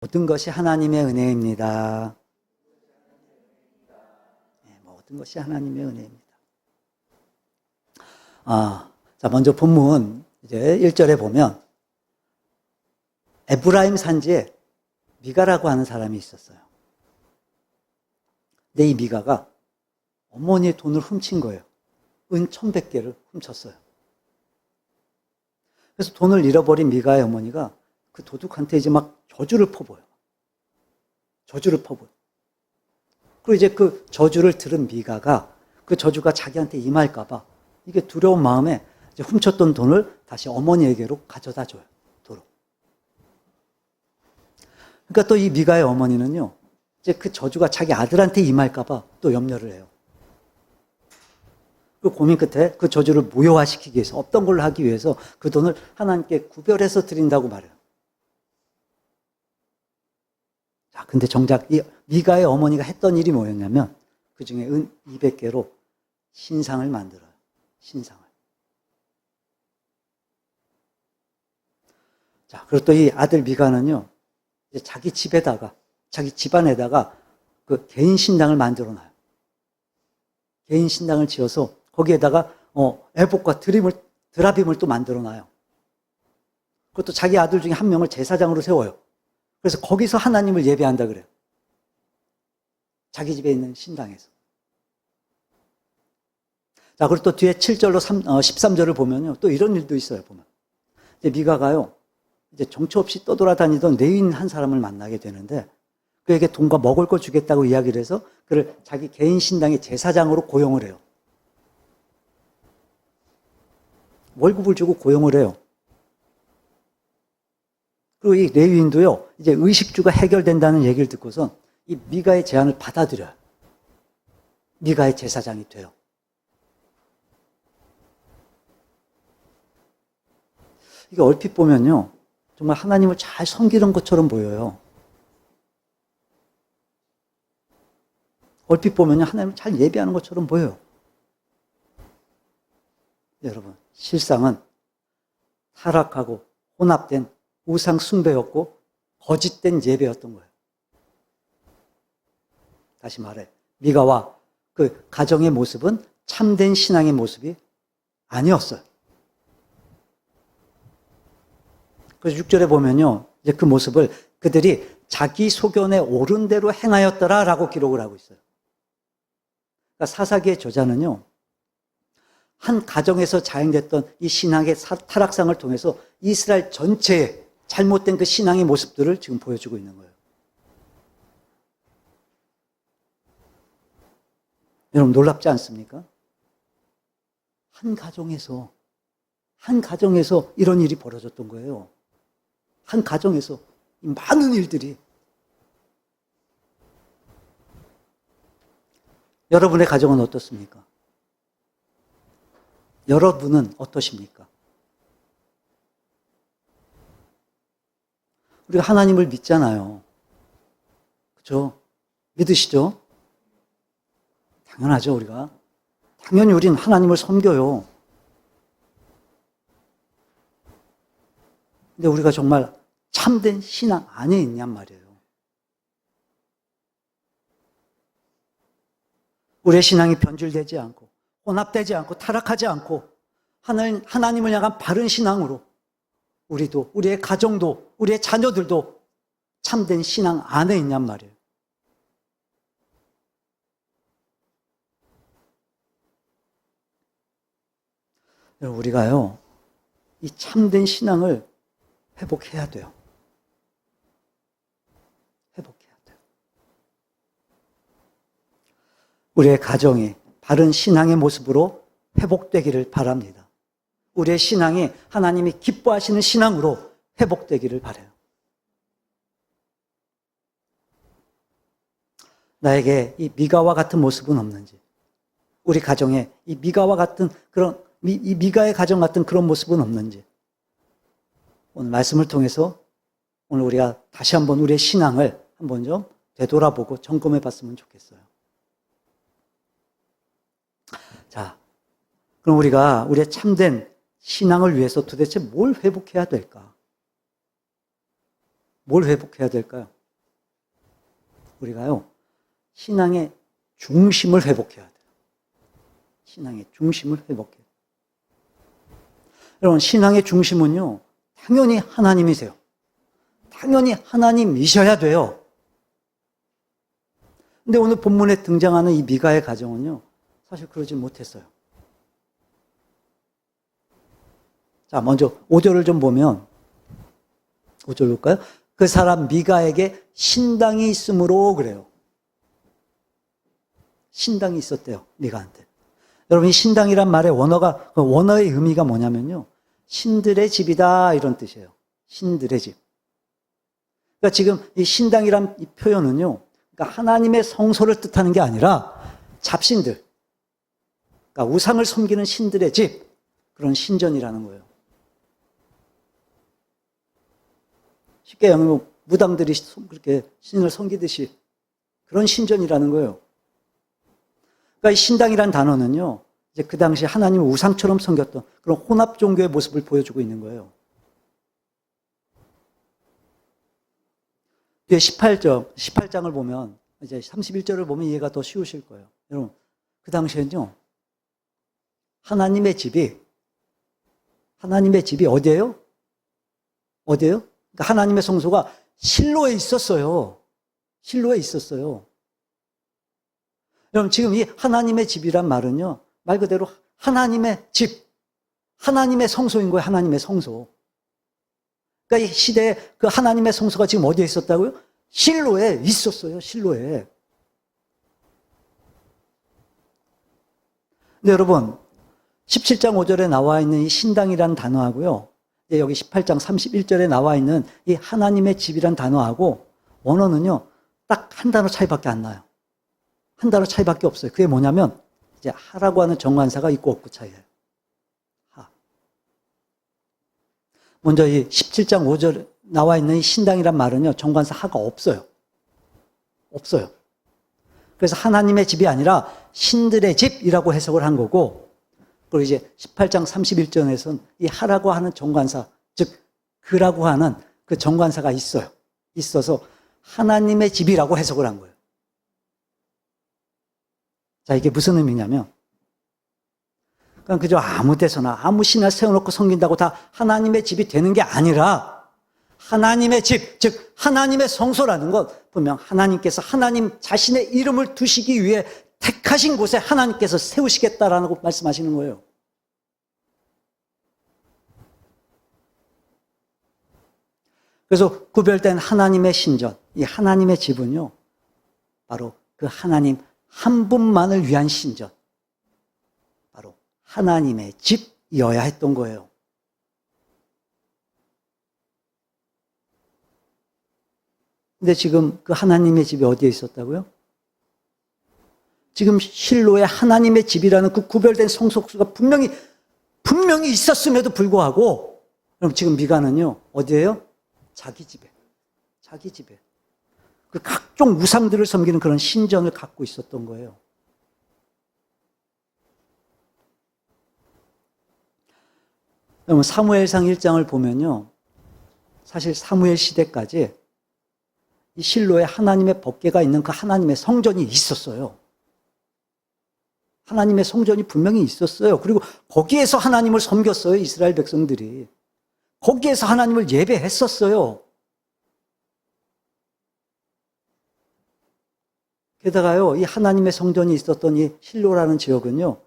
모든 것이 하나님의 은혜입니다. 모든 것이 하나님의 은혜입니다. 자, 먼저 본문 이제 1절에 보면 에브라임 산지에 미가라고 하는 사람이 있었어요. 근데 이 미가가 어머니의 돈을 훔친 거예요. 은 1,100개를 훔쳤어요. 그래서 돈을 잃어버린 미가의 어머니가 그 도둑한테 이제 막 저주를 퍼부어요. 저주를 퍼부어요. 그리고 이제 그 저주를 들은 미가가 그 저주가 자기한테 임할까봐 이게 두려운 마음에 이제 훔쳤던 돈을 다시 어머니에게로 가져다 줘요. 도로. 그러니까 또 이 미가의 어머니는요, 이제 그 저주가 자기 아들한테 임할까봐 또 염려를 해요. 그 고민 끝에 그 저주를 무효화시키기 위해서, 없던 걸로 하기 위해서 그 돈을 하나님께 구별해서 드린다고 말해요. 자, 근데 정작 이 미가의 어머니가 했던 일이 뭐였냐면 그 중에 은 200개로 신상을 만들어요. 신상을. 자, 그리고 또 이 아들 미가는요, 이제 자기 집에다가, 자기 집안에다가 그 개인 신당을 만들어 놔요. 개인 신당을 지어서 거기에다가 에봇과 드라빔을 또 만들어 놔요. 그것도 자기 아들 중에 한 명을 제사장으로 세워요. 그래서 거기서 하나님을 예배한다 그래요. 자기 집에 있는 신당에서. 자, 그리고 또 뒤에 7절로 13절을 보면요, 또 이런 일도 있어요. 보면 이제 미가가요, 이제 정처 없이 떠돌아다니던 레위인 한 사람을 만나게 되는데 그에게 돈과 먹을 걸 주겠다고 이야기를 해서 그를 자기 개인 신당의 제사장으로 고용을 해요. 월급을 주고 고용을 해요. 그리고 이 레위인도요, 이제 의식주가 해결된다는 얘기를 듣고서 이 미가의 제안을 받아들여요. 미가의 제사장이 돼요. 이게 얼핏 보면요, 정말 하나님을 잘 섬기는 것처럼 보여요. 얼핏 보면요, 하나님을 잘 예배하는 것처럼 보여요. 여러분, 실상은 타락하고 혼합된 우상 숭배였고 거짓된 예배였던 거예요. 다시 말해, 미가와 그 가정의 모습은 참된 신앙의 모습이 아니었어요. 그래서 6절에 보면요, 이제 그 모습을 그들이 자기 소견에 옳은 대로 행하였더라라고 기록을 하고 있어요. 그러니까 사사기의 저자는요, 한 가정에서 자행됐던 이 신앙의 타락상을 통해서 이스라엘 전체의 잘못된 그 신앙의 모습들을 지금 보여주고 있는 거예요. 여러분, 놀랍지 않습니까? 한 가정에서 이런 일이 벌어졌던 거예요. 한 가정에서 이 많은 일들이. 여러분의 가정은 어떻습니까? 여러분은 어떠십니까? 우리가 하나님을 믿잖아요. 그렇죠? 믿으시죠? 당연하죠, 우리가. 당연히 우리는 하나님을 섬겨요. 근데 우리가 정말 참된 신앙 안에 있냔 말이에요. 우리의 신앙이 변질되지 않고 혼합되지 않고 타락하지 않고 하나님을 향한 바른 신앙으로 우리도, 우리의 가정도, 우리의 자녀들도 참된 신앙 안에 있냔 말이에요. 여러분, 우리가요, 이 참된 신앙을 회복해야 돼요. 회복해야 돼요. 우리의 가정이 바른 신앙의 모습으로 회복되기를 바랍니다. 우리의 신앙이 하나님이 기뻐하시는 신앙으로 회복되기를 바라요. 나에게 이 미가와 같은 모습은 없는지, 우리 가정에 이 미가와 같은 이 미가의 가정 같은 그런 모습은 없는지, 오늘 말씀을 통해서 오늘 우리가 다시 한번 우리의 신앙을 한번 좀 되돌아보고 점검해 봤으면 좋겠어요. 자, 그럼 우리가 우리의 참된 신앙을 위해서 도대체 뭘 회복해야 될까? 뭘 회복해야 될까요? 우리가요, 신앙의 중심을 회복해야 돼요. 신앙의 중심을 회복해야 돼요. 여러분, 신앙의 중심은요, 당연히 하나님이세요. 당연히 하나님이셔야 돼요. 근데 오늘 본문에 등장하는 이 미가의 가정은요, 사실 그러지 못했어요. 자, 먼저 5절을 좀 보면, 5절 볼까요? 그 사람 미가에게 신당이 있으므로 그래요. 신당이 있었대요, 미가한테. 여러분, 이 신당이란 말의 원어의 의미가 뭐냐면요, 신들의 집이다, 이런 뜻이에요. 신들의 집. 그러니까 지금 이 신당이란 이 표현은요, 그러니까 하나님의 성소를 뜻하는 게 아니라 잡신들, 그러니까 우상을 섬기는 신들의 집, 그런 신전이라는 거예요. 쉽게 얘기하면 무당들이 그렇게 신을 섬기듯이 그런 신전이라는 거예요. 그러니까 이 신당이란 단어는요, 이제 그 당시 하나님을 우상처럼 섬겼던 그런 혼합 종교의 모습을 보여주고 있는 거예요. 뒤에 18장을 보면, 이제 31절을 보면 이해가 더 쉬우실 거예요. 여러분, 그 당시에는요, 하나님의 집이 어디예요? 어디예요? 그러니까 하나님의 성소가 실로에 있었어요. 실로에 있었어요. 여러분, 지금 이 하나님의 집이란 말은요, 말 그대로 하나님의 집, 하나님의 성소인 거예요. 하나님의 성소. 그러니까 이 시대에 그 하나님의 성소가 지금 어디에 있었다고요? 실로에 있었어요. 실로에. 근데 여러분, 17장 5절에 나와 있는 이 신당이라는 단어하고요, 여기 18장 31절에 나와 있는 이 하나님의 집이란 단어하고 원어는요, 딱 한 단어 차이밖에 안 나요. 한 단어 차이밖에 없어요. 그게 뭐냐면, 이제 하라고 하는 정관사가 있고 없고 차이예요. 하. 먼저 이 17장 5절에 나와 있는 이 신당이란 말은요, 정관사 하가 없어요. 없어요. 그래서 하나님의 집이 아니라 신들의 집이라고 해석을 한 거고, 그리고 이제 18장 31절에서는 이 하라고 하는 정관사, 즉 그라고 하는 그 정관사가 있어요. 있어서 하나님의 집이라고 해석을 한 거예요. 자, 이게 무슨 의미냐면, 그냥 그저 아무 데서나 아무 신을 세워놓고 섬긴다고 다 하나님의 집이 되는 게 아니라, 하나님의 집, 즉 하나님의 성소라는 것, 분명 하나님께서 하나님 자신의 이름을 두시기 위해 택하신 곳에 하나님께서 세우시겠다라고 말씀하시는 거예요. 그래서 구별된 하나님의 신전, 이 하나님의 집은요, 바로 그 하나님 한 분만을 위한 신전, 바로 하나님의 집이어야 했던 거예요. 근데 지금 그 하나님의 집이 어디에 있었다고요? 지금 실로에 하나님의 집이라는 그 구별된 성소수가 분명히 있었음에도 불구하고, 그럼 지금 미가는요, 어디예요? 자기 집에. 그 각종 우상들을 섬기는 그런 신전을 갖고 있었던 거예요. 여러분, 사무엘상 1장을 보면요, 사실 사무엘 시대까지 이 실로에 하나님의 법궤가 있는 그 하나님의 성전이 있었어요. 하나님의 성전이 분명히 있었어요. 그리고 거기에서 하나님을 섬겼어요, 이스라엘 백성들이. 거기에서 하나님을 예배했었어요. 게다가요, 이 하나님의 성전이 있었던 이 실로라는 지역은요,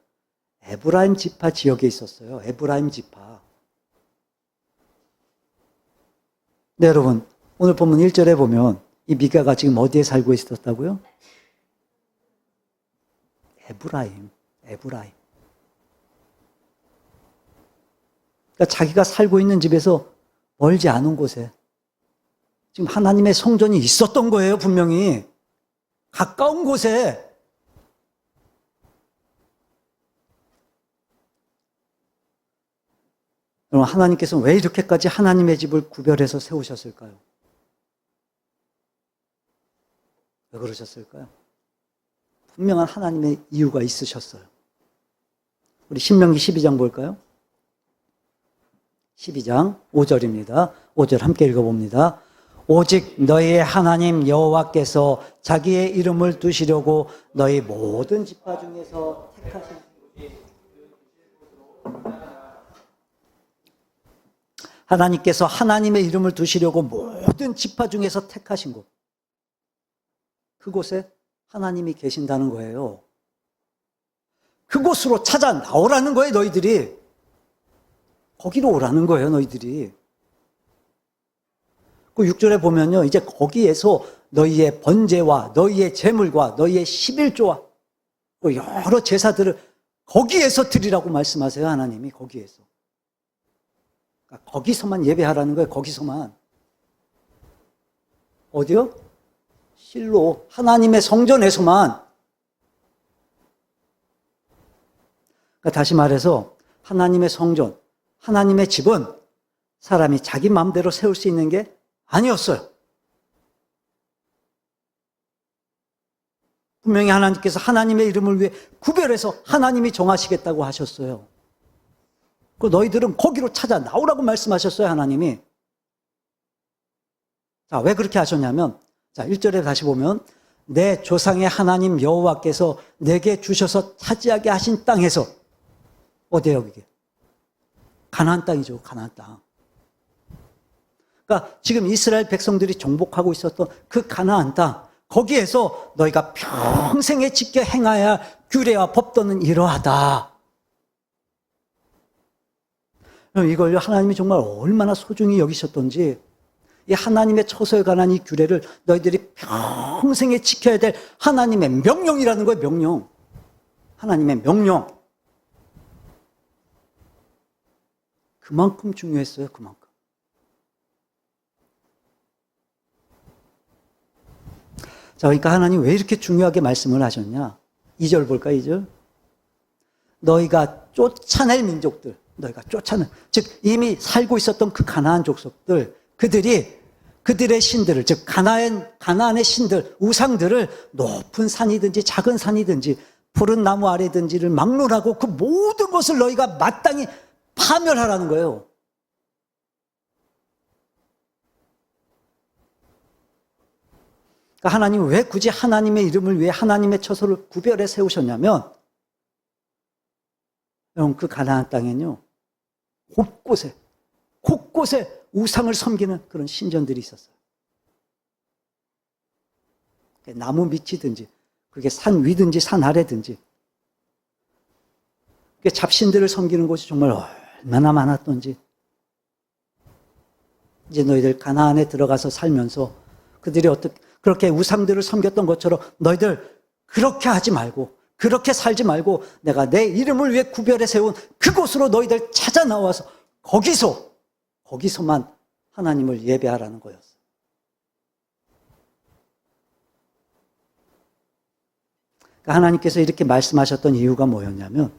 에브라임 지파 지역에 있었어요. 에브라임 지파. 네, 여러분, 오늘 본문 1절에 보면 이 미가가 지금 어디에 살고 있었다고요? 에브라임. 그러니까 자기가 살고 있는 집에서 멀지 않은 곳에 지금 하나님의 성전이 있었던 거예요, 분명히. 가까운 곳에. 여러분, 하나님께서는 왜 이렇게까지 하나님의 집을 구별해서 세우셨을까요? 왜 그러셨을까요? 분명한 하나님의 이유가 있으셨어요. 우리 신명기 12장 볼까요? 12장 5절입니다. 5절 함께 읽어봅니다. 오직 너희의 하나님 여호와께서 자기의 이름을 두시려고 너희 모든 지파 중에서 택하신 하나님께서 하나님의 이름을 두시려고 모든 지파 중에서 택하신 곳. 그곳에 하나님이 계신다는 거예요. 그곳으로 찾아 나오라는 거예요, 너희들이. 거기로 오라는 거예요, 너희들이. 그 6절에 보면요, 이제 거기에서 너희의 번제와 너희의 제물과 너희의 11조와 여러 제사들을 거기에서 드리라고 말씀하세요, 하나님이. 거기에서. 그러니까 거기서만 예배하라는 거예요, 거기서만. 어디요? 실로 하나님의 성전에서만. 그러니까 다시 말해서 하나님의 성전, 하나님의 집은 사람이 자기 마음대로 세울 수 있는 게 아니었어요. 분명히 하나님께서 하나님의 이름을 위해 구별해서 하나님이 정하시겠다고 하셨어요. 그 너희들은 거기로 찾아 나오라고 말씀하셨어요, 하나님이. 자, 왜 그렇게 하셨냐면, 자, 1절에 다시 보면, 내 조상의 하나님 여호와께서 내게 주셔서 차지하게 하신 땅에서, 어디예요, 그게? 가나안 땅이죠, 가나안 땅. 그러니까 지금 이스라엘 백성들이 정복하고 있었던 그 가나안 땅, 거기에서 너희가 평생에 지켜 행하여야 할 규례와 법도는 이러하다. 이걸 하나님이 정말 얼마나 소중히 여기셨던지, 이 하나님의 처소에 관한 이 규례를 너희들이 평생에 지켜야 될 하나님의 명령이라는 거예요, 명령. 하나님의 명령. 그만큼 중요했어요, 그만큼. 자, 그러니까 하나님 왜 이렇게 중요하게 말씀을 하셨냐? 2절 볼까요, 2절? 너희가 쫓아낼 민족들, 너희가 쫓아낼, 즉 이미 살고 있었던 그 가나안 족속들, 그들의 신들을, 즉 가나안의 신들, 우상들을 높은 산이든지 작은 산이든지 푸른 나무 아래든지를 막론하고 그 모든 것을 너희가 마땅히 파멸하라는 거예요. 그러니까 하나님은 왜 굳이 하나님의 이름을 위해 하나님의 처소를 구별해 세우셨냐면, 여러분, 그 가나안 땅에는요, 곳곳에 우상을 섬기는 그런 신전들이 있었어요. 나무 밑이든지, 그게 산 위든지 산 아래든지, 잡신들을 섬기는 곳이 정말 얼마나 많았던지. 이제 너희들 가나안에 들어가서 살면서 그들이 그렇게 우상들을 섬겼던 것처럼 너희들 그렇게 하지 말고, 그렇게 살지 말고 내가 내 이름을 위해 구별해 세운 그곳으로 너희들 찾아 나와서 거기서만 하나님을 예배하라는 거였어요. 그러니까 하나님께서 이렇게 말씀하셨던 이유가 뭐였냐면,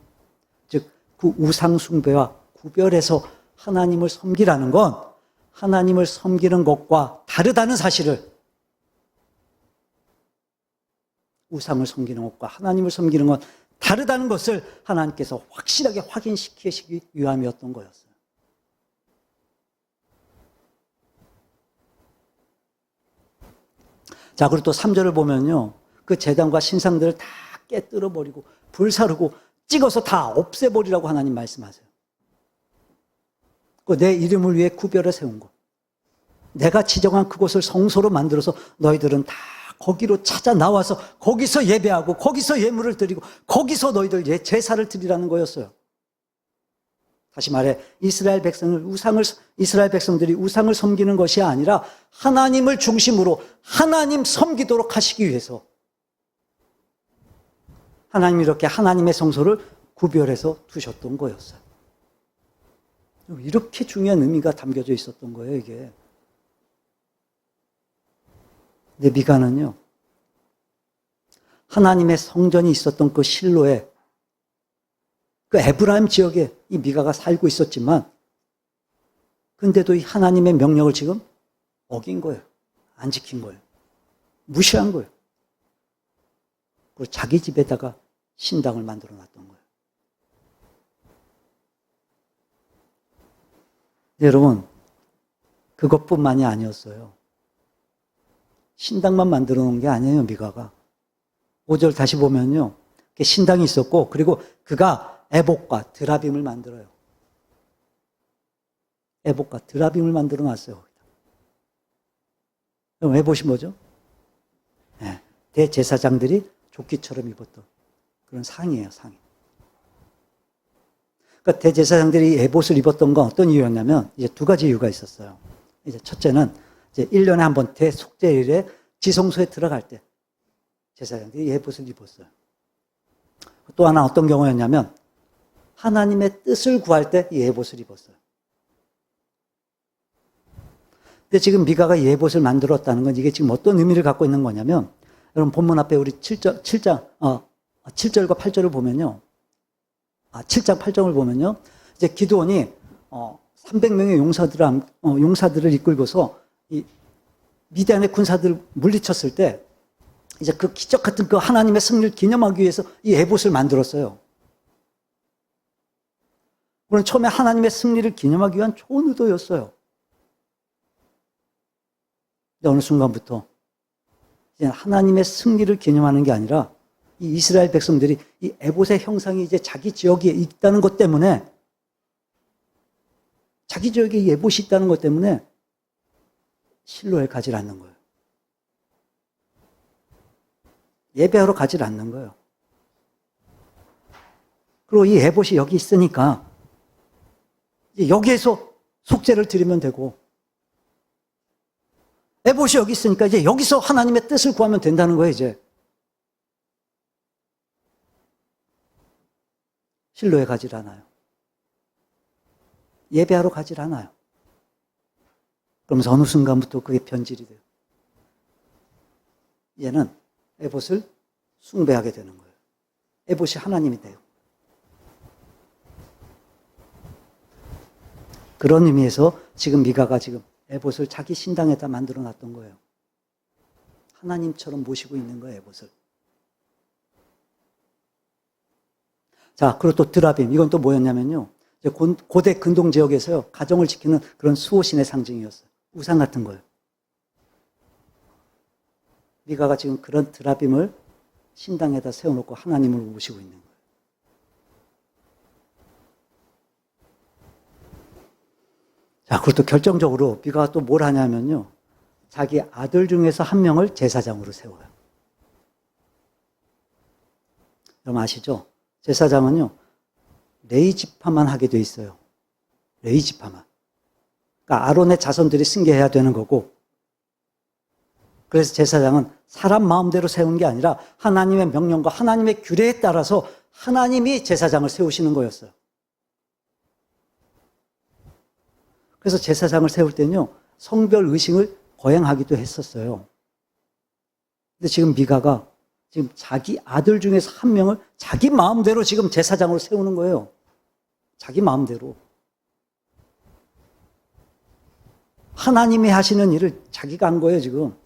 즉 그 우상 숭배와 구별해서 하나님을 섬기라는 건 하나님을 섬기는 것과 다르다는 사실을, 우상을 섬기는 것과 하나님을 섬기는 건 다르다는 것을 하나님께서 확실하게 확인시키시기 위함이었던 거였어요. 자, 그리고 또 3절을 보면요, 그 제단과 신상들을 다 깨뜨려 버리고 불사르고 찍어서 다 없애버리라고 하나님 말씀하세요. 내 이름을 위해 구별해 세운 곳, 내가 지정한 그곳을 성소로 만들어서 너희들은 다 거기로 찾아 나와서 거기서 예배하고 거기서 예물을 드리고 거기서 너희들 제사를 드리라는 거였어요. 다시 말해, 이스라엘 백성들이 우상을 섬기는 것이 아니라 하나님을 중심으로 하나님 섬기도록 하시기 위해서 하나님이 이렇게 하나님의 성소를 구별해서 두셨던 거였어요. 이렇게 중요한 의미가 담겨져 있었던 거예요, 이게. 근데 미가는요, 하나님의 성전이 있었던 그 실로에, 그 에브라임 지역에 이 미가가 살고 있었지만, 근데도 이 하나님의 명령을 지금 어긴 거예요. 안 지킨 거예요. 무시한 거예요. 그리고 자기 집에다가 신당을 만들어 놨던 거예요. 네, 여러분, 그것뿐만이 아니었어요. 신당만 만들어 놓은 게 아니에요, 미가가. 5절 다시 보면요. 신당이 있었고, 그리고 그가 에봇과 드라빔을 만들어요. 에봇과 드라빔을 만들어 놨어요. 그럼 에봇이 뭐죠? 네, 대제사장들이 조끼처럼 입었던 그런 상이에요, 상이. 그러니까 대제사장들이 에봇을 입었던 건 어떤 이유였냐면, 이제 두 가지 이유가 있었어요. 이제 첫째는 이제 1년에 한 번 대속죄일에 지성소에 들어갈 때 제사장들이 에봇을 입었어요. 또 하나 어떤 경우였냐면, 하나님의 뜻을 구할 때 이 에봇을 입었어요. 근데 지금 미가가 이 에봇을 만들었다는 건 이게 지금 어떤 의미를 갖고 있는 거냐면, 여러분 본문 앞에 우리 7절과 8절을 보면요. 7장 8절을 보면요. 이제 기드온이 300명의 용사들을 이끌고서 이 미디안의 군사들을 물리쳤을 때 이제 그 기적 같은 그 하나님의 승리를 기념하기 위해서 이 에봇을 만들었어요. 물론 처음에 하나님의 승리를 기념하기 위한 좋은 의도였어요. 근데 어느 순간부터 이제 하나님의 승리를 기념하는 게 아니라 이 이스라엘 백성들이 이 에봇의 형상이 이제 자기 지역에 있다는 것 때문에, 자기 지역에 이 에봇이 있다는 것 때문에 실로에 가지 않는 거예요. 예배하러 가지 않는 거예요. 그리고 이 에봇이 여기 있으니까 여기에서 속죄를 드리면 되고, 에봇이 여기 있으니까 이제 여기서 하나님의 뜻을 구하면 된다는 거예요, 이제. 실로에 가지 않아요. 예배하러 가지 않아요. 그러면서 어느 순간부터 그게 변질이 돼요. 이제는 에봇을 숭배하게 되는 거예요. 에봇이 하나님이 돼요. 그런 의미에서 지금 미가가 지금 에봇을 자기 신당에다 만들어 놨던 거예요. 하나님처럼 모시고 있는 거예요, 에봇을. 자, 그리고 또 드라빔. 이건 또 뭐였냐면요. 고대 근동 지역에서요, 가정을 지키는 그런 수호신의 상징이었어요. 우상 같은 거예요. 미가가 지금 그런 드라빔을 신당에다 세워놓고 하나님을 모시고 있는 거예요. 자, 그리고 또 결정적으로 미가가 또 뭘 하냐면요. 자기 아들 중에서 한 명을 제사장으로 세워요. 여러분 아시죠? 제사장은요, 레위 지파만 하게 돼 있어요. 레위 지파만. 그러니까 아론의 자손들이 승계해야 되는 거고, 그래서 제사장은 사람 마음대로 세운 게 아니라 하나님의 명령과 하나님의 규례에 따라서 하나님이 제사장을 세우시는 거였어요. 그래서 제사장을 세울 때는요, 성별 의식을 거행하기도 했었어요. 근데 지금 미가가 지금 자기 아들 중에서 한 명을 자기 마음대로 지금 제사장으로 세우는 거예요. 자기 마음대로. 하나님이 하시는 일을 자기가 한 거예요, 지금.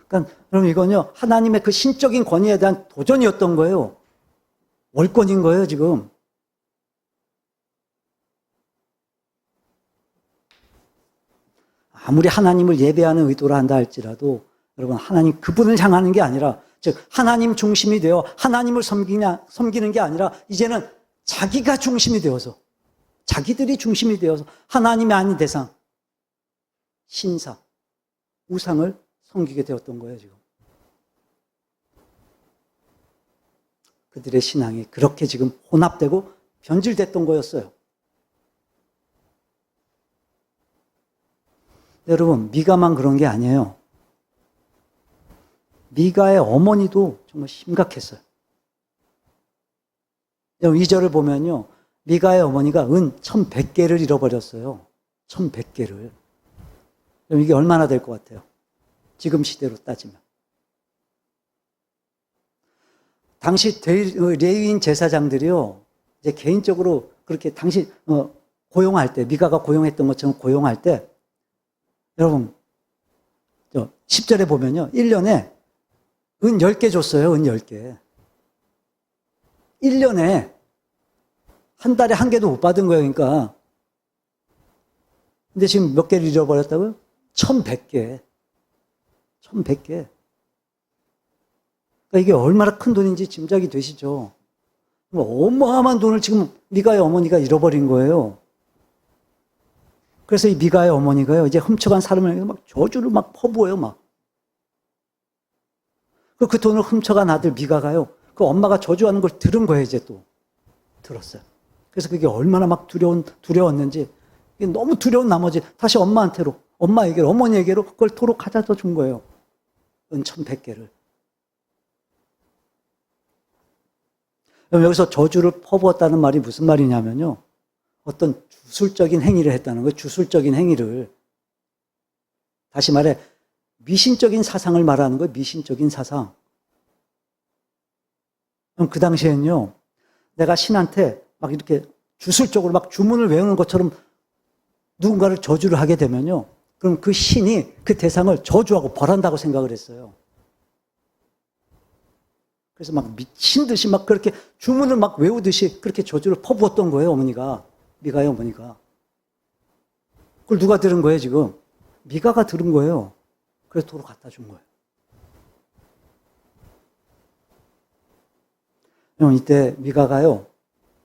그러니까 그럼 이건요, 하나님의 그 신적인 권위에 대한 도전이었던 거예요. 월권인 거예요, 지금. 아무리 하나님을 예배하는 의도로 한다 할지라도 여러분, 하나님 그분을 향하는 게 아니라, 즉 하나님 중심이 되어 하나님을 섬기는 게 아니라 이제는 자기가 중심이 되어서, 자기들이 중심이 되어서 하나님이 아닌 대상, 신사, 우상을 섬기게 되었던 거예요, 지금. 그들의 신앙이 그렇게 지금 혼합되고 변질됐던 거였어요. 여러분, 미가만 그런 게 아니에요. 미가의 어머니도 정말 심각했어요. 2절을 보면요, 미가의 어머니가 은 1100개를 잃어버렸어요. 1100개를. 이게 얼마나 될 것 같아요? 지금 시대로 따지면. 당시 레위인 제사장들이요, 이제 개인적으로 그렇게 당시 고용할 때, 미가가 고용했던 것처럼 고용할 때, 여러분 10절에 보면요, 1년에 은 10개 줬어요. 은 10개. 1년에 한 달에 한 개도 못 받은 거예요. 그러니까. 근데 지금 몇 개를 잃어버렸다고요? 1100개. 1100개. 그러니까 이게 얼마나 큰 돈인지 짐작이 되시죠? 어마어마한 돈을 지금 미가의 어머니가 잃어버린 거예요. 그래서 이 미가의 어머니가요, 이제 훔쳐간 사람을 막 저주를 막 퍼부어요, 막. 그 돈을 훔쳐간 아들 미가가요, 그 엄마가 저주하는 걸 들은 거예요, 이제 또. 들었어요. 그래서 그게 얼마나 막 두려웠는지, 너무 두려운 나머지 다시 엄마에게로, 어머니에게로 그걸 토록 가져다 준 거예요. 은 1100개를. 여기서 저주를 퍼부었다는 말이 무슨 말이냐면요, 어떤 주술적인 행위를 했다는 거예요. 주술적인 행위를. 다시 말해 미신적인 사상을 말하는 거예요. 미신적인 사상. 그럼 그 당시에는요, 내가 신한테 막 이렇게 주술적으로 막 주문을 외우는 것처럼 누군가를 저주를 하게 되면요, 그럼 그 신이 그 대상을 저주하고 벌한다고 생각을 했어요. 그래서 막 미친 듯이 막 그렇게 주문을 막 외우듯이 그렇게 저주를 퍼부었던 거예요, 어머니가. 미가의 어머니가. 그걸 누가 들은 거예요, 지금? 미가가 들은 거예요. 그래서 도로 갖다 준 거예요. 이때 미가가요,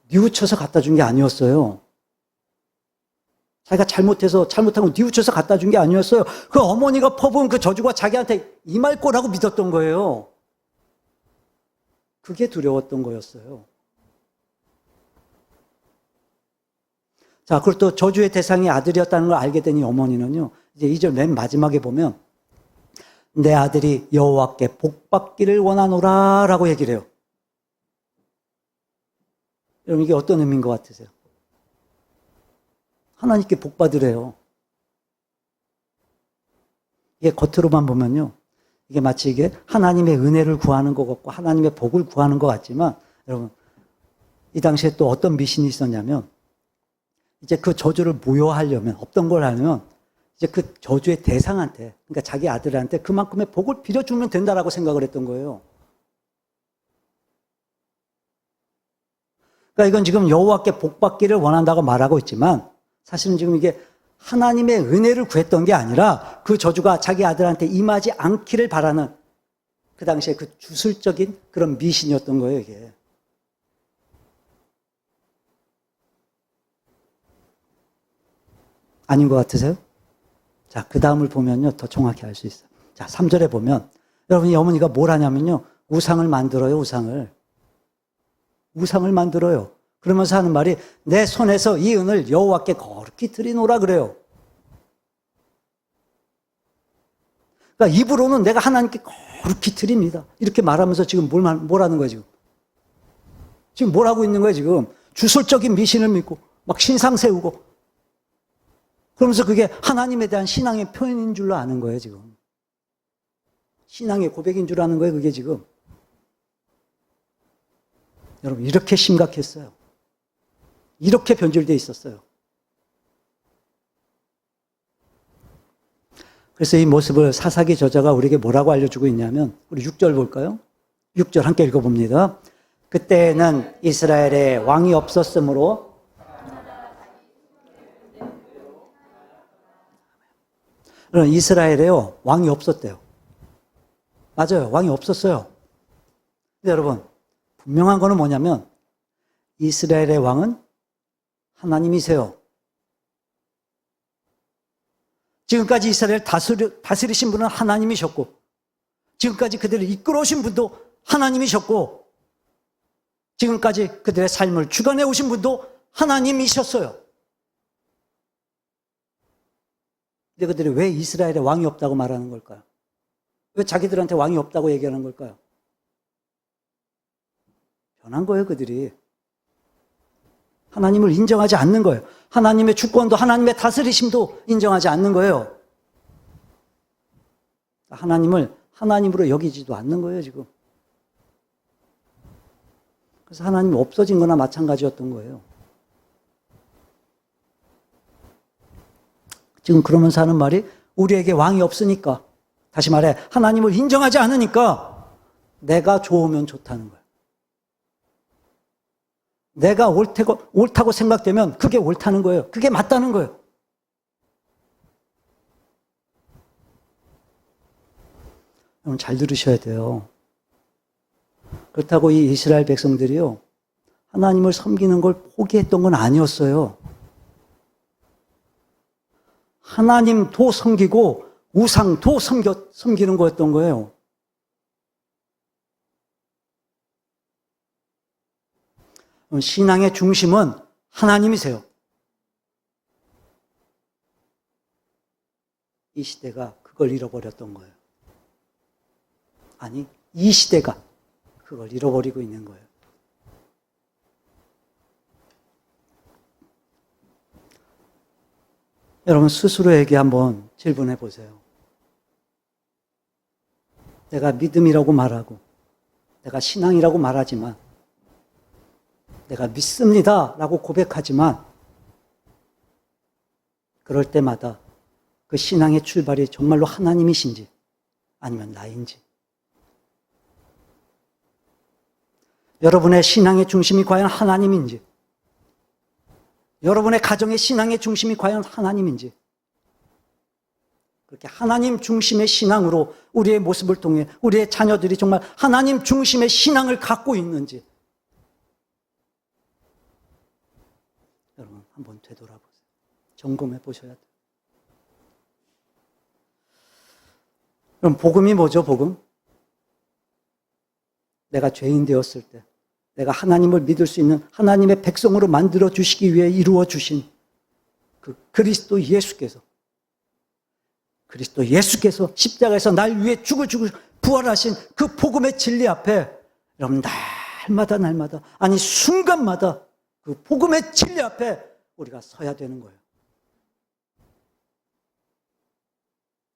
뉘우쳐서 갖다 준 게 아니었어요. 자기가 잘못한 거 뉘우쳐서 갖다 준 게 아니었어요. 그 어머니가 퍼부은 그 저주가 자기한테 임할 거라고 믿었던 거예요. 그게 두려웠던 거였어요. 자, 그리고 또 저주의 대상이 아들이었다는 걸 알게 된 이 어머니는요, 이제 2절 맨 마지막에 보면, 내 아들이 여호와께 복받기를 원하노라 라고 얘기를 해요. 여러분, 이게 어떤 의미인 것 같으세요? 하나님께 복받으래요. 이게 겉으로만 보면요, 이게 마치 이게 하나님의 은혜를 구하는 것 같고 하나님의 복을 구하는 것 같지만, 여러분, 이 당시에 또 어떤 미신이 있었냐면, 이제 그 저주를 무효하려면, 없던 걸 하려면 이제 그 저주의 대상한테, 그러니까 자기 아들한테 그만큼의 복을 빌어주면 된다라고 생각을 했던 거예요. 그러니까 이건 지금 여호와께 복받기를 원한다고 말하고 있지만, 사실은 지금 이게 하나님의 은혜를 구했던 게 아니라 그 저주가 자기 아들한테 임하지 않기를 바라는 그 당시에 그 주술적인 그런 미신이었던 거예요, 이게. 아닌 것 같으세요? 자, 그 다음을 보면요, 더 정확히 알 수 있어요. 자, 3절에 보면, 여러분, 이 어머니가 뭘 하냐면요, 우상을 만들어요, 우상을. 우상을 만들어요. 그러면서 하는 말이, 내 손에서 이 은을 여호와께 거룩히 드리노라 그래요. 그러니까 입으로는 내가 하나님께 거룩히 드립니다. 이렇게 말하면서 지금 뭘 하는 거예요, 지금? 지금 뭘 하고 있는 거예요, 지금? 주술적인 미신을 믿고, 막 신상 세우고, 그러면서 그게 하나님에 대한 신앙의 표현인 줄로 아는 거예요, 지금. 신앙의 고백인 줄 아는 거예요, 그게 지금. 여러분, 이렇게 심각했어요. 이렇게 변질되어 있었어요. 그래서 이 모습을 사사기 저자가 우리에게 뭐라고 알려주고 있냐면, 우리 6절 볼까요? 6절 함께 읽어봅니다. 그때는 이스라엘에 왕이 없었으므로 이스라엘에요, 왕이 없었대요. 맞아요. 왕이 없었어요. 근데 여러분, 분명한 거는 뭐냐면, 이스라엘의 왕은 하나님이세요. 지금까지 이스라엘 다스리신 분은 하나님이셨고, 지금까지 그들을 이끌어오신 분도 하나님이셨고, 지금까지 그들의 삶을 주관해 오신 분도 하나님이셨어요. 근데 그들이 왜 이스라엘에 왕이 없다고 말하는 걸까요? 왜 자기들한테 왕이 없다고 얘기하는 걸까요? 변한 거예요, 그들이. 하나님을 인정하지 않는 거예요. 하나님의 주권도 하나님의 다스리심도 인정하지 않는 거예요. 하나님을 하나님으로 여기지도 않는 거예요, 지금. 그래서 하나님이 없어진 거나 마찬가지였던 거예요. 지금 그러면서 하는 말이, 우리에게 왕이 없으니까, 다시 말해 하나님을 인정하지 않으니까 내가 좋으면 좋다는 거예요. 내가 옳다고 생각되면 그게 옳다는 거예요. 그게 맞다는 거예요. 여러분 잘 들으셔야 돼요. 그렇다고 이 이스라엘 백성들이요, 하나님을 섬기는 걸 포기했던 건 아니었어요. 하나님도 섬기고 우상도 섬기는 거였던 거예요. 신앙의 중심은 하나님이세요. 이 시대가 그걸 잃어버렸던 거예요. 아니, 이 시대가 그걸 잃어버리고 있는 거예요. 여러분 스스로에게 한번 질문해 보세요. 내가 믿음이라고 말하고 내가 신앙이라고 말하지만 내가 믿습니다 라고 고백하지만 그럴 때마다 그 신앙의 출발이 정말로 하나님이신지 아니면 나인지, 여러분의 신앙의 중심이 과연 하나님인지, 여러분의 가정의 신앙의 중심이 과연 하나님인지, 그렇게 하나님 중심의 신앙으로 우리의 모습을 통해 우리의 자녀들이 정말 하나님 중심의 신앙을 갖고 있는지 여러분 한번 되돌아보세요. 점검해 보셔야 돼요. 그럼 복음이 뭐죠, 복음? 내가 죄인 되었을 때 내가 하나님을 믿을 수 있는 하나님의 백성으로 만들어 주시기 위해 이루어 주신 그 그리스도 예수께서 십자가에서 날 위해 죽을 부활하신 그 복음의 진리 앞에 여러분 날마다 아니 순간마다 그 복음의 진리 앞에 우리가 서야 되는 거예요.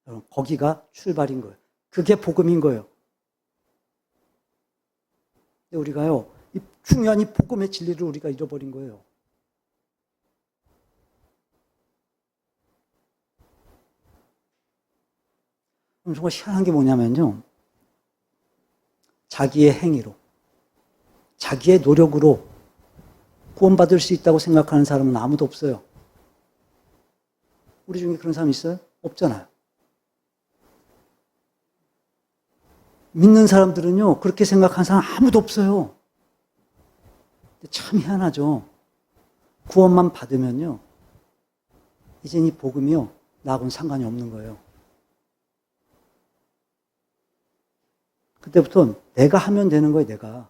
여러분 거기가 출발인 거예요. 그게 복음인 거예요. 근데 우리가요, 이 중요한 이 복음의 진리를 우리가 잃어버린 거예요. 정말 희한한 게 뭐냐면요, 자기의 행위로, 자기의 노력으로 구원받을 수 있다고 생각하는 사람은 아무도 없어요. 우리 중에 그런 사람 있어요? 없잖아요. 믿는 사람들은요, 그렇게 생각하는 사람 아무도 없어요. 근데 참 희한하죠. 구원만 받으면요, 이젠 이 복음이요, 나하고는 상관이 없는 거예요. 그때부터는 내가 하면 되는 거예요, 내가.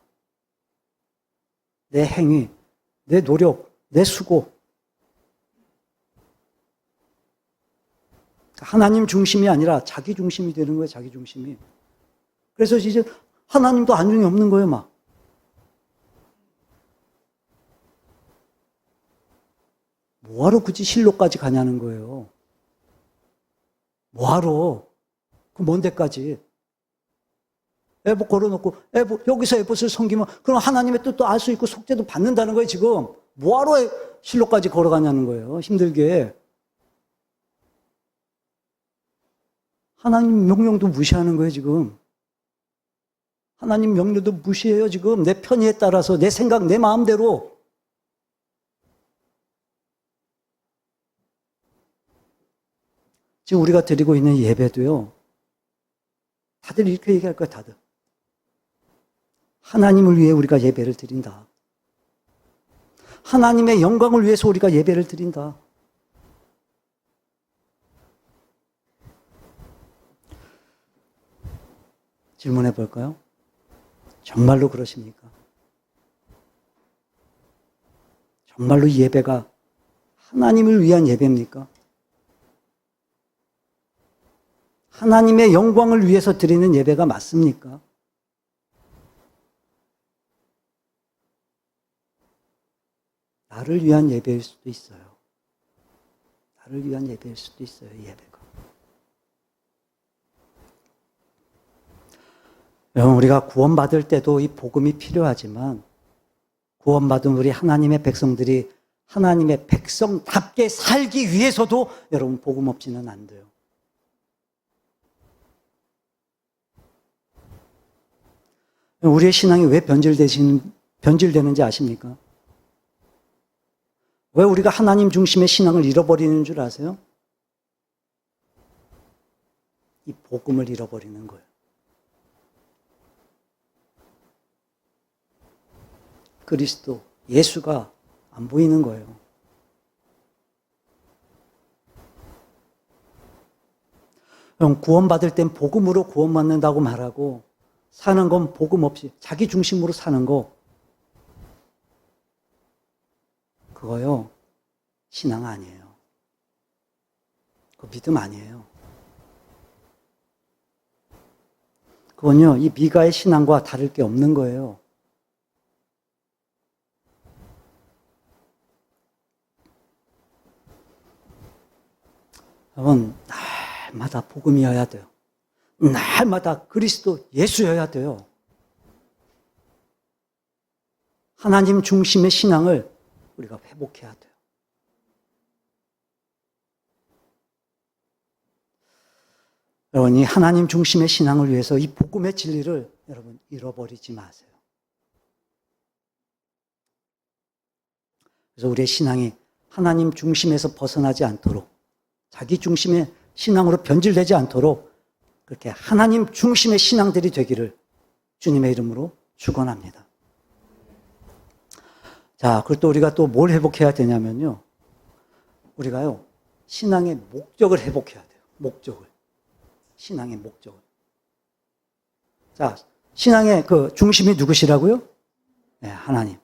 내 행위, 내 노력, 내 수고. 하나님 중심이 아니라 자기 중심이 되는 거예요, 자기 중심이. 그래서 이제 하나님도 안중이 없는 거예요, 막. 뭐하러 굳이 실로까지 가냐는 거예요. 뭐하러? 그 먼 데까지. 에봇 걸어놓고 여기서 에봇을 섬기면 그럼 하나님의 뜻도 알 수 있고 속죄도 받는다는 거예요, 지금. 뭐하러 실로까지 걸어가냐는 거예요, 힘들게. 하나님 명령도 무시하는 거예요, 지금. 하나님 명령도 무시해요, 지금. 내 편의에 따라서, 내 생각, 내 마음대로. 지금 우리가 드리고 있는 예배도요, 다들 이렇게 얘기할 거예요, 다들. 하나님을 위해 우리가 예배를 드린다. 하나님의 영광을 위해서 우리가 예배를 드린다. 질문해 볼까요? 정말로 그러십니까? 정말로 이 예배가 하나님을 위한 예배입니까? 하나님의 영광을 위해서 드리는 예배가 맞습니까? 나를 위한 예배일 수도 있어요. 나를 위한 예배일 수도 있어요, 이 예배가. 여러분, 우리가 구원받을 때도 이 복음이 필요하지만 구원받은 우리 하나님의 백성들이 하나님의 백성답게 살기 위해서도 여러분 복음 없이는 안 돼요. 우리의 신앙이 왜 변질되는지 아십니까? 왜 우리가 하나님 중심의 신앙을 잃어버리는 줄 아세요? 이 복음을 잃어버리는 거예요. 그리스도, 예수가 안 보이는 거예요. 구원받을 땐 복음으로 구원받는다고 말하고 사는 건 복음 없이 자기 중심으로 사는 거, 그거요 신앙 아니에요. 그거 믿음 아니에요. 그건요 이 미가의 신앙과 다를 게 없는 거예요. 여러분, 날마다 복음이어야 돼요. 날마다 그리스도 예수여야 돼요. 하나님 중심의 신앙을 우리가 회복해야 돼요. 여러분, 이 하나님 중심의 신앙을 위해서 이 복음의 진리를 여러분 잃어버리지 마세요. 그래서 우리의 신앙이 하나님 중심에서 벗어나지 않도록, 자기 중심의 신앙으로 변질되지 않도록 그렇게 하나님 중심의 신앙들이 되기를 주님의 이름으로 축원합니다. 자, 그리고 또 우리가 또 뭘 회복해야 되냐면요. 우리가요, 신앙의 목적을 회복해야 돼요. 목적을. 신앙의 목적을. 자, 신앙의 그 중심이 누구시라고요? 네, 하나님.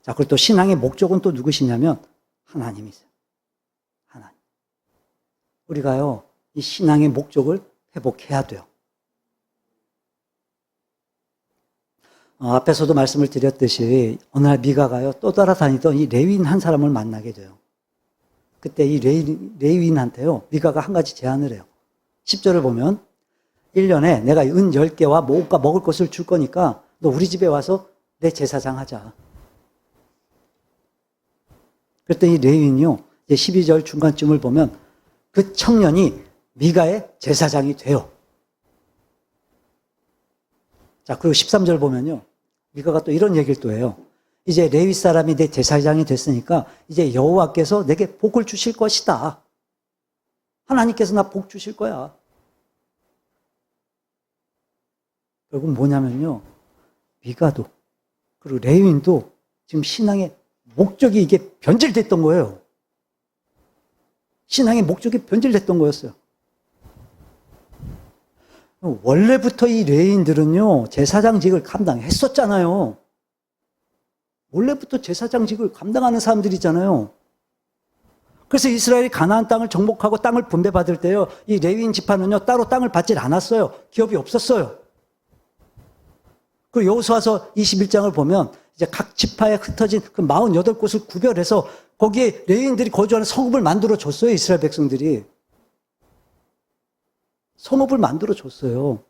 자, 그리고 또 신앙의 목적은 또 누구시냐면 하나님이세요. 하나님. 우리가요, 이 신앙의 목적을 회복해야 돼요. 앞에서도 말씀을 드렸듯이 어느 날 미가가요 또 따라다니던 이 레위인 한 사람을 만나게 돼요. 그때 이 레위인한테요 미가가 한 가지 제안을 해요. 10절을 보면 1년에 내가 은 10개와 먹을까 먹을 것을 줄 거니까 너 우리 집에 와서 내 제사장 하자. 그랬더니 이 레위인이요 이제 12절 중간쯤을 보면 그 청년이 미가의 제사장이 돼요. 자, 그리고 13절 보면요. 미가가 또 이런 얘기를 또 해요. 이제 레위 사람이 내 제사장이 됐으니까 이제 여호와께서 내게 복을 주실 것이다. 하나님께서 나 복 주실 거야. 결국 뭐냐면요. 미가도 그리고 레위인도 지금 신앙의 목적이 이게 변질됐던 거예요. 신앙의 목적이 변질됐던 거였어요. 원래부터 이 레위인들은요 제사장직을 감당했었잖아요. 원래부터 제사장직을 감당하는 사람들이잖아요. 그래서 이스라엘이 가나안 땅을 정복하고 땅을 분배받을 때요 이 레위인 지파는요 따로 땅을 받질 않았어요. 기업이 없었어요. 그리고 여호수아서 21장을 보면 이제 각 지파에 흩어진 그 48곳을 구별해서 거기에 레위인들이 거주하는 성읍을 만들어 줬어요. 이스라엘 백성들이. 성읍을 만들어 줬어요.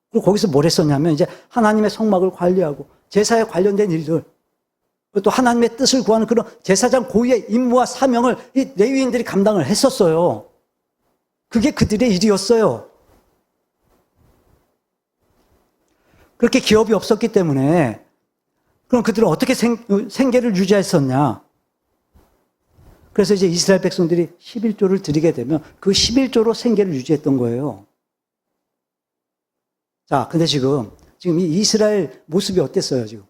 그리고 거기서 뭘 했었냐면 이제 하나님의 성막을 관리하고 제사에 관련된 일들, 또 하나님의 뜻을 구하는 그런 제사장 고유의 임무와 사명을 이 레위인들이 감당을 했었어요. 그게 그들의 일이었어요. 그렇게 기업이 없었기 때문에 그럼 그들은 어떻게 생계를 유지했었냐? 그래서 이제 이스라엘 백성들이 11조를 드리게 되면 그 11조로 생계를 유지했던 거예요. 자, 근데 지금 이 이스라엘 모습이 어땠어요, 지금?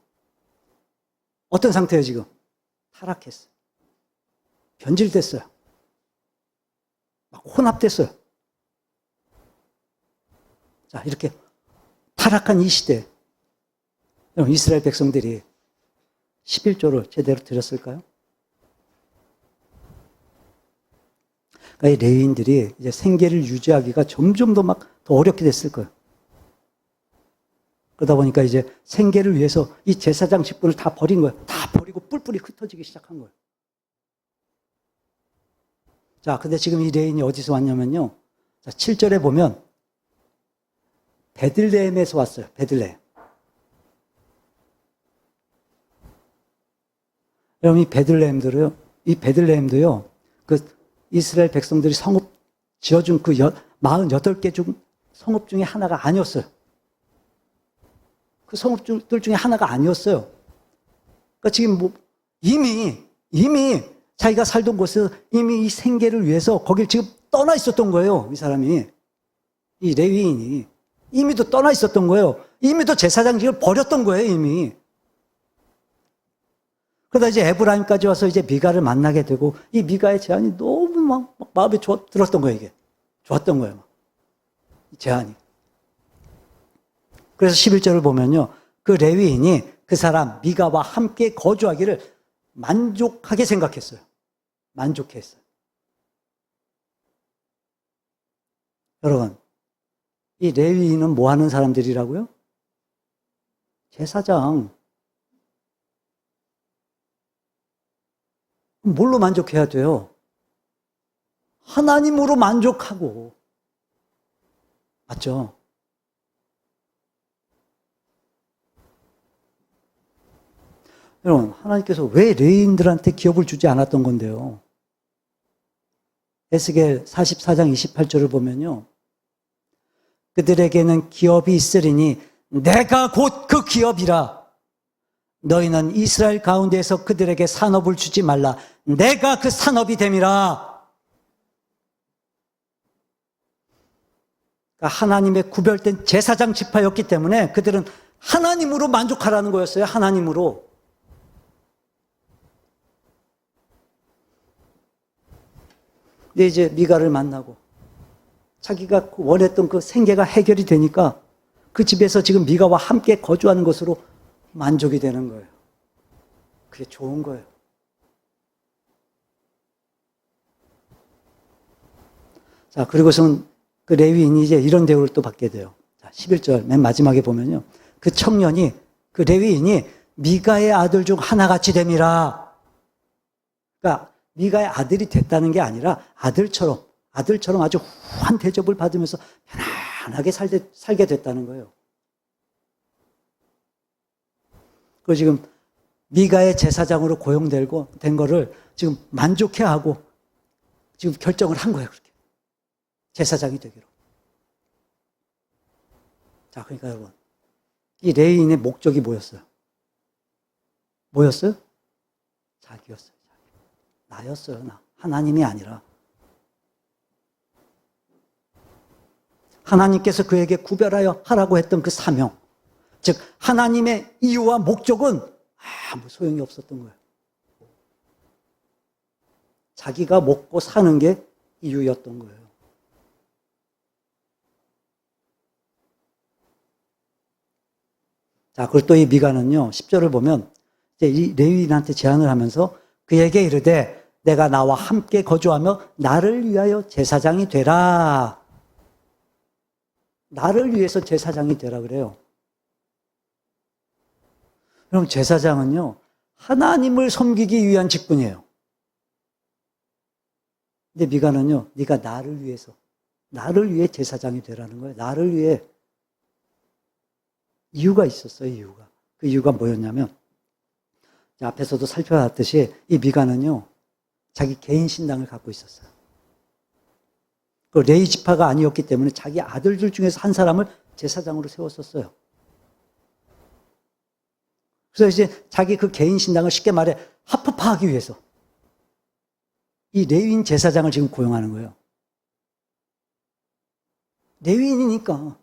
어떤 상태예요, 지금? 타락했어요. 변질됐어요. 막 혼합됐어요. 자, 이렇게 타락한 이 시대, 이스라엘 백성들이 11조를 제대로 드렸을까요? 그러니까 이 레위인들이 이제 생계를 유지하기가 점점 더 더 어렵게 됐을 거예요. 그러다 보니까 이제 생계를 위해서 이 제사장 직분을 다 버린 거예요. 다 버리고 뿔뿔이 흩어지기 시작한 거예요. 자, 근데 지금 이 레위인이 어디서 왔냐면요. 자, 7절에 보면 베들레헴에서 왔어요. 베들레헴. 여러분, 이 베들레헴도요, 그 이스라엘 백성들이 성읍 지어준 그 48개 중 성읍 중에 하나가 아니었어요. 그 성읍들 중에 하나가 아니었어요. 그러니까 지금 이미 자기가 살던 곳에서 이미 이 생계를 위해서 거길 지금 떠나 있었던 거예요. 이 사람이. 이 레위인이. 이미도 떠나 있었던 거예요. 이미도 제사장직을 버렸던 거예요, 이미. 그러다 이제 에브라임까지 와서 이제 미가를 만나게 되고, 이 미가의 제안이 너무 막 마음에 들었던 거예요, 이게. 좋았던 거예요, 막. 제안이. 그래서 11절을 보면요. 그 레위인이 그 사람 미가와 함께 거주하기를 만족하게 생각했어요. 만족했어요. 여러분, 이 레위인은 뭐 하는 사람들이라고요? 제사장. 뭘로 만족해야 돼요? 하나님으로 만족하고. 맞죠? 여러분, 하나님께서 왜 레위인들한테 기업을 주지 않았던 건데요? 에스겔 44장 28절을 보면요. 그들에게는 기업이 있으리니 내가 곧 그 기업이라. 너희는 이스라엘 가운데에서 그들에게 산업을 주지 말라. 내가 그 산업이 됨이라. 그러니까 하나님의 구별된 제사장 지파였기 때문에 그들은 하나님으로 만족하라는 거였어요. 하나님으로. 근데 이제 미가를 만나고 자기가 원했던 그 생계가 해결이 되니까 그 집에서 지금 미가와 함께 거주하는 것으로 만족이 되는 거예요. 그게 좋은 거예요. 자, 그리고선 그 레위인이 이제 이런 대우를 또 받게 돼요. 자, 11절 맨 마지막에 보면요. 그 청년이, 그 레위인이 미가의 아들 중 하나같이 됨이라. 그러니까 미가의 아들이 됐다는 게 아니라 아들처럼 아주 후한 대접을 받으면서 편안하게 살게 됐다는 거예요. 그 지금 미가의 제사장으로 고용된 거를 지금 만족해하고 지금 결정을 한 거예요. 그렇게 제사장이 되기로. 자, 그러니까 여러분, 이 레위인의 목적이 뭐였어요? 뭐였어요? 자기였어요. 나였어요. 나. 하나님이 아니라. 하나님께서 그에게 구별하여 하라고 했던 그 사명, 즉 하나님의 이유와 목적은 아무 소용이 없었던 거예요. 자기가 먹고 사는 게 이유였던 거예요. 자, 그리고 또 이 미가는요, 10절을 보면 이제 이 레위인한테 제안을 하면서 그에게 이르되 내가 나와 함께 거주하며 나를 위하여 제사장이 되라. 나를 위해서 제사장이 되라 그래요. 그럼 제사장은요, 하나님을 섬기기 위한 직분이에요. 근데 미가는요, 네가 나를 위해 제사장이 되라는 거예요. 나를 위해. 이유가 있었어요, 이유가. 그 이유가 뭐였냐면, 앞에서도 살펴봤듯이 이 미가는요, 자기 개인 신당을 갖고 있었어요. 그 레위 지파가 아니었기 때문에 자기 아들들 중에서 한 사람을 제사장으로 세웠었어요. 그래서 이제 자기 그 개인 신당을 쉽게 말해 합법화하기 위해서 이 레위인 제사장을 지금 고용하는 거예요. 레위인이니까.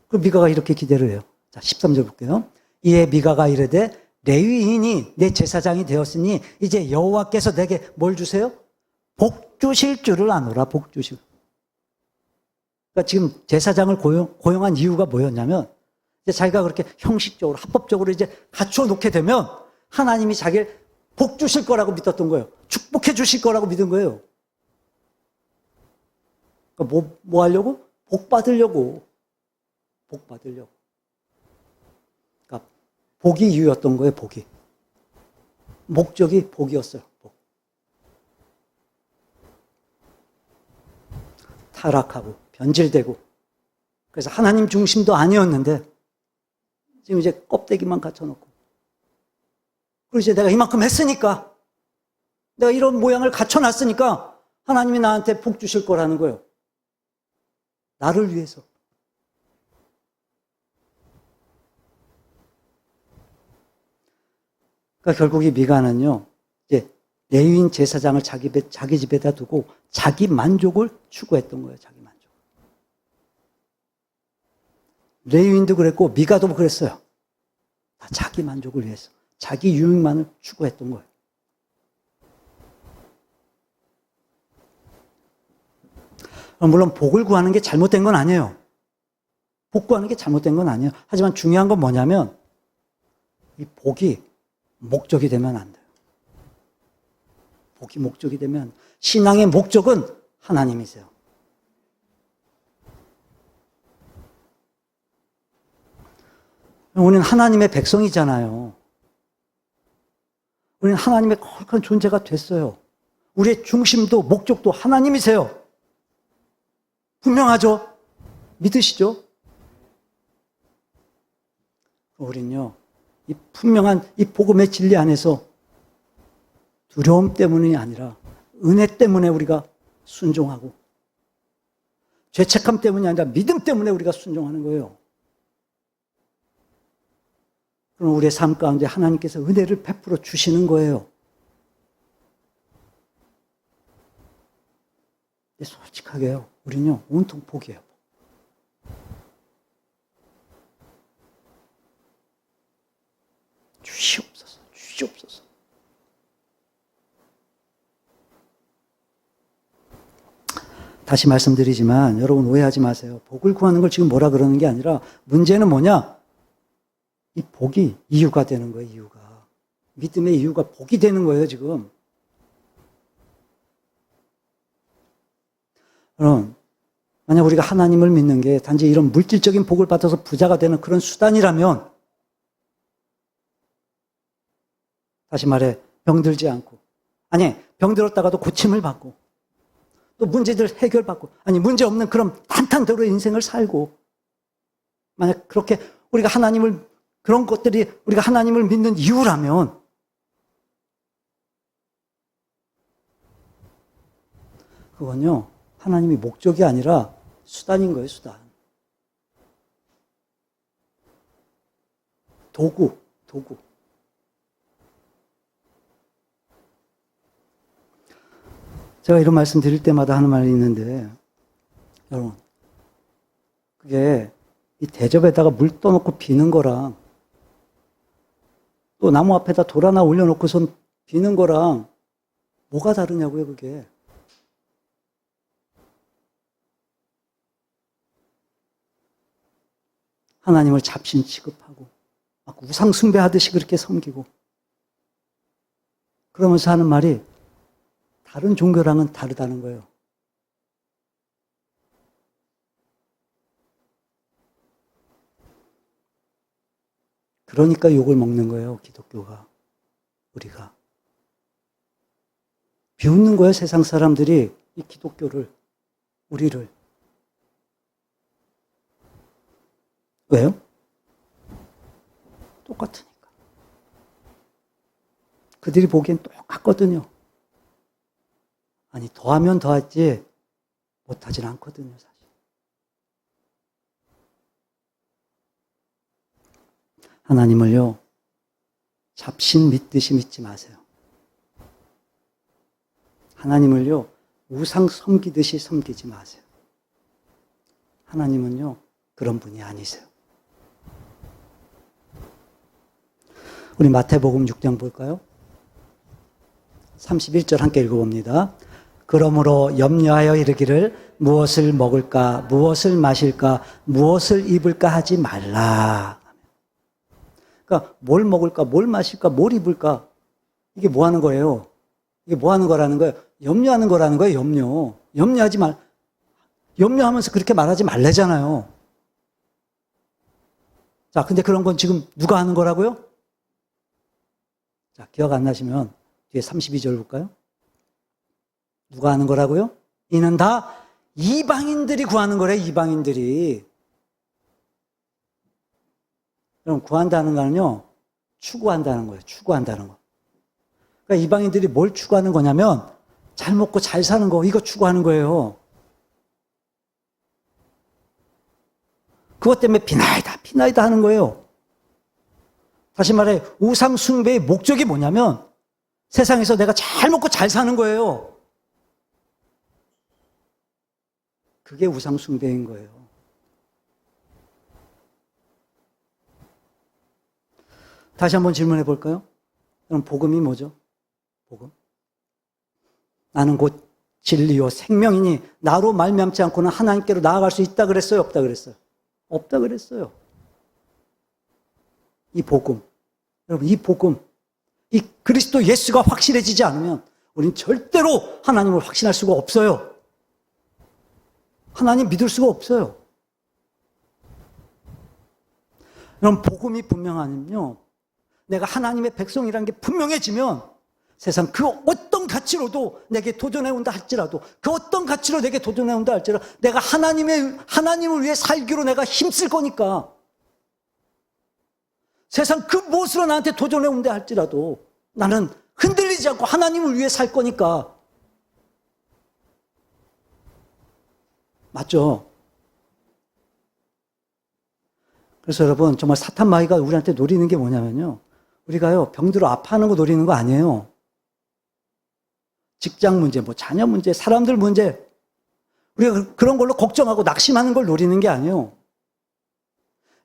그 미가가 이렇게 기대를 해요. 자, 13절 볼게요. 이에 미가가 이르되 레위인이 내 제사장이 되었으니 이제 여호와께서 내게 뭘 주세요? 복 주실 줄을 아노라. 복 주실. 그러니까 지금 제사장을 고용한 이유가 뭐였냐면 이제 자기가 그렇게 형식적으로 합법적으로 이제 갖춰 놓게 되면 하나님이 자기를 복 주실 거라고 믿었던 거예요. 축복해 주실 거라고 믿은 거예요. 그러니까 뭐 하려고? 복 받으려고. 복 받으려고. 그러니까 복이 이유였던 거예요, 복이. 목적이 복이었어요, 복. 타락하고, 변질되고. 그래서 하나님 중심도 아니었는데, 지금 이제 껍데기만 갖춰놓고. 그리고 이제 내가 이만큼 했으니까, 내가 이런 모양을 갖춰놨으니까, 하나님이 나한테 복 주실 거라는 거예요. 나를 위해서. 그러니까 결국 이 미가는요, 이제 레위인 제사장을 자기 집에다 두고 자기 만족을 추구했던 거예요, 자기 만족. 레위인도 그랬고, 미가도 그랬어요. 자기 만족을 위해서, 자기 유익만을 추구했던 거예요. 물론 복을 구하는 게 잘못된 건 아니에요. 복 구하는 게 잘못된 건 아니에요. 하지만 중요한 건 뭐냐면 이 복이 목적이 되면 안 돼요. 복이 목적이 되면 신앙의 목적은 하나님이세요. 우리는 하나님의 백성이잖아요. 우리는 하나님의 거룩한 존재가 됐어요. 우리의 중심도 목적도 하나님이세요. 분명하죠? 믿으시죠? 우린요, 이 분명한 이 복음의 진리 안에서 두려움 때문이 아니라 은혜 때문에 우리가 순종하고 죄책감 때문이 아니라 믿음 때문에 우리가 순종하는 거예요. 그럼 우리의 삶 가운데 하나님께서 은혜를 베풀어 주시는 거예요. 솔직하게요, 우리는요, 온통 복이에요. 주시옵소서, 주시옵소서. 다시 말씀드리지만 여러분 오해하지 마세요. 복을 구하는 걸 지금 뭐라 그러는 게 아니라 문제는 뭐냐? 이 복이 이유가 되는 거예요, 이유가. 믿음의 이유가 복이 되는 거예요, 지금. 여러분, 만약 우리가 하나님을 믿는 게 단지 이런 물질적인 복을 받아서 부자가 되는 그런 수단이라면, 다시 말해, 병들지 않고, 아니, 병들었다가도 고침을 받고, 또 문제들 해결받고, 아니, 문제 없는 그런 탄탄대로의 인생을 살고, 만약 그렇게 우리가 하나님을, 그런 것들이 우리가 하나님을 믿는 이유라면, 그건요, 하나님이 목적이 아니라 수단인 거예요, 수단. 도구. 제가 이런 말씀 드릴 때마다 하는 말이 있는데, 여러분, 그게 이 대접에다가 물 떠놓고 비는 거랑, 또 나무 앞에다 돌 하나 올려놓고선 비는 거랑, 뭐가 다르냐고요, 그게. 하나님을 잡신 취급하고, 막 우상 숭배하듯이 그렇게 섬기고, 그러면서 하는 말이, 다른 종교랑은 다르다는 거예요. 그러니까 욕을 먹는 거예요, 기독교가. 우리가. 비웃는 거예요, 세상 사람들이 이 기독교를, 우리를. 왜요? 똑같으니까. 그들이 보기엔 똑같거든요. 아니, 더하면 더하지 못하진 않거든요, 사실. 하나님을요, 잡신 믿듯이 믿지 마세요. 하나님을요, 우상 섬기듯이 섬기지 마세요. 하나님은요, 그런 분이 아니세요. 우리 마태복음 6장 볼까요? 31절 함께 읽어봅니다. 그러므로 염려하여 이르기를 무엇을 먹을까, 무엇을 마실까, 무엇을 입을까 하지 말라. 그러니까 뭘 먹을까, 뭘 마실까, 뭘 입을까. 이게 뭐 하는 거예요? 이게 뭐 하는 거라는 거예요? 염려하는 거라는 거예요, 염려. 염려하지 말, 염려하면서 그렇게 말하지 말래잖아요. 자, 근데 그런 건 지금 누가 하는 거라고요? 자, 기억 안 나시면 뒤에 32절 볼까요? 누가 하는 거라고요? 이는 다 이방인들이 구하는 거래, 이방인들이. 그럼 구한다는 거는요, 추구한다는 거예요, 추구한다는 거. 그러니까 이방인들이 뭘 추구하는 거냐면, 잘 먹고 잘 사는 거, 이거 추구하는 거예요. 그것 때문에 비나이다 하는 거예요. 다시 말해, 우상 숭배의 목적이 뭐냐면, 세상에서 내가 잘 먹고 잘 사는 거예요. 그게 우상 숭배인 거예요. 다시 한번 질문해 볼까요? 그럼 복음이 뭐죠? 복음. 나는 곧 진리요 생명이니 나로 말미암지 않고는 하나님께로 나아갈 수 있다 그랬어요? 없다 그랬어요? 없다 그랬어요. 이 복음. 여러분, 이 복음, 이 그리스도 예수가 확실해지지 않으면 우리는 절대로 하나님을 확신할 수가 없어요. 하나님 믿을 수가 없어요. 그럼 복음이 분명하면요, 내가 하나님의 백성이라는 게 분명해지면 세상 그 어떤 가치로도 내게 도전해 온다 할지라도, 그 어떤 가치로 내게 도전해 온다 할지라도 내가 하나님을 위해 살기로 내가 힘쓸 거니까, 세상 그 무엇으로 나한테 도전해 온다 할지라도 나는 흔들리지 않고 하나님을 위해 살 거니까. 맞죠? 그래서 여러분, 정말 사탄 마귀가 우리한테 노리는 게 뭐냐면요, 우리가요 병들어 아파하는 거 노리는 거 아니에요. 직장 문제, 뭐 자녀 문제, 사람들 문제, 우리가 그런 걸로 걱정하고 낙심하는 걸 노리는 게 아니에요.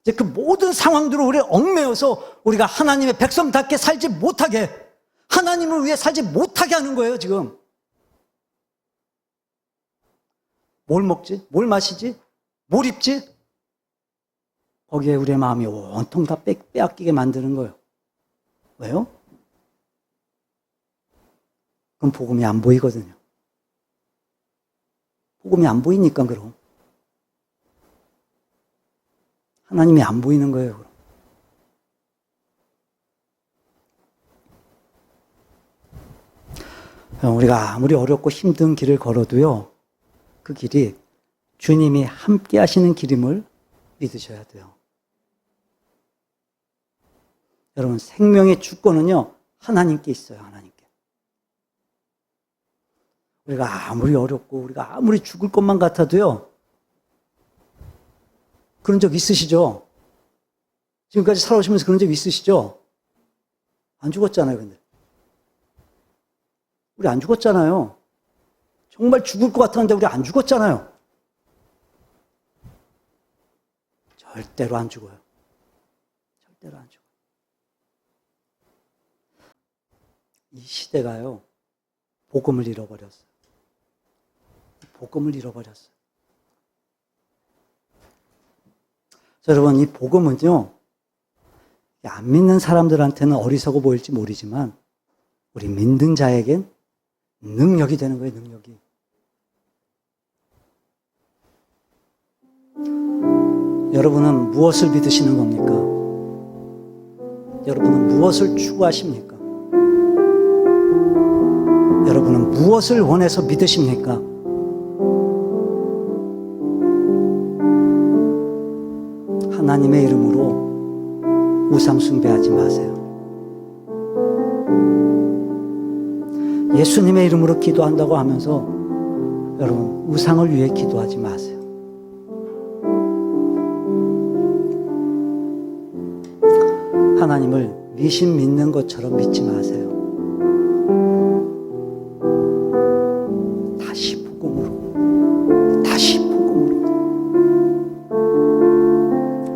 이제 그 모든 상황들로 우리 얽매여서 우리가 하나님의 백성답게 살지 못하게, 하나님을 위해 살지 못하게 하는 거예요, 지금. 뭘 먹지? 뭘 마시지? 뭘 입지? 거기에 우리의 마음이 온통 다 빼앗기게 만드는 거예요. 왜요? 그럼 복음이 안 보이거든요. 복음이 안 보이니까 그럼. 하나님이 안 보이는 거예요, 그럼. 우리가 아무리 어렵고 힘든 길을 걸어도요, 그 길이 주님이 함께 하시는 길임을 믿으셔야 돼요. 여러분, 생명의 주권은요, 하나님께 있어요, 하나님께. 우리가 아무리 어렵고, 우리가 아무리 죽을 것만 같아도요, 그런 적 있으시죠? 지금까지 살아오시면서 그런 적 있으시죠? 안 죽었잖아요, 근데. 우리 안 죽었잖아요. 정말 죽을 것 같았는데 우리 안 죽었잖아요. 절대로 안 죽어요. 절대로 안 죽어요. 이 시대가요, 복음을 잃어버렸어요. 복음을 잃어버렸어요. 여러분, 이 복음은요, 안 믿는 사람들한테는 어리석어 보일지 모르지만 우리 믿는 자에겐 능력이 되는 거예요, 능력이. 여러분은 무엇을 믿으시는 겁니까? 여러분은 무엇을 추구하십니까? 여러분은 무엇을 원해서 믿으십니까? 하나님의 이름으로 우상 숭배하지 마세요. 예수님의 이름으로 기도한다고 하면서 여러분, 우상을 위해 기도하지 마세요. 하나님을 미신 믿는 것처럼 믿지 마세요. 다시 복음으로, 다시 복음으로,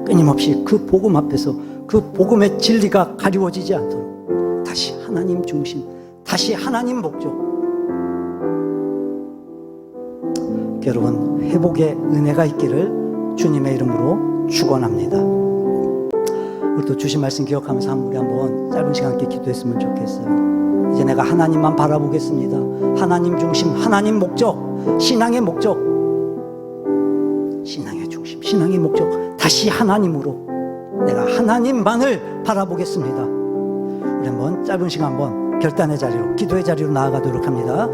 끊임없이 그 복음 앞에서 그 복음의 진리가 가리워지지 않도록 다시 하나님 중심, 다시 하나님 목적. 여러분, 회복의 은혜가 있기를 주님의 이름으로 축원합니다. 우리도 주신 말씀 기억하면서 우리 한번 짧은 시간 함께 기도했으면 좋겠어요. 이제 내가 하나님만 바라보겠습니다. 하나님 중심, 하나님 목적, 신앙의 목적, 신앙의 중심, 신앙의 목적, 다시 하나님으로 내가 하나님만을 바라보겠습니다. 우리 한번 짧은 시간 한번 결단의 자리로, 기도의 자리로 나아가도록 합니다.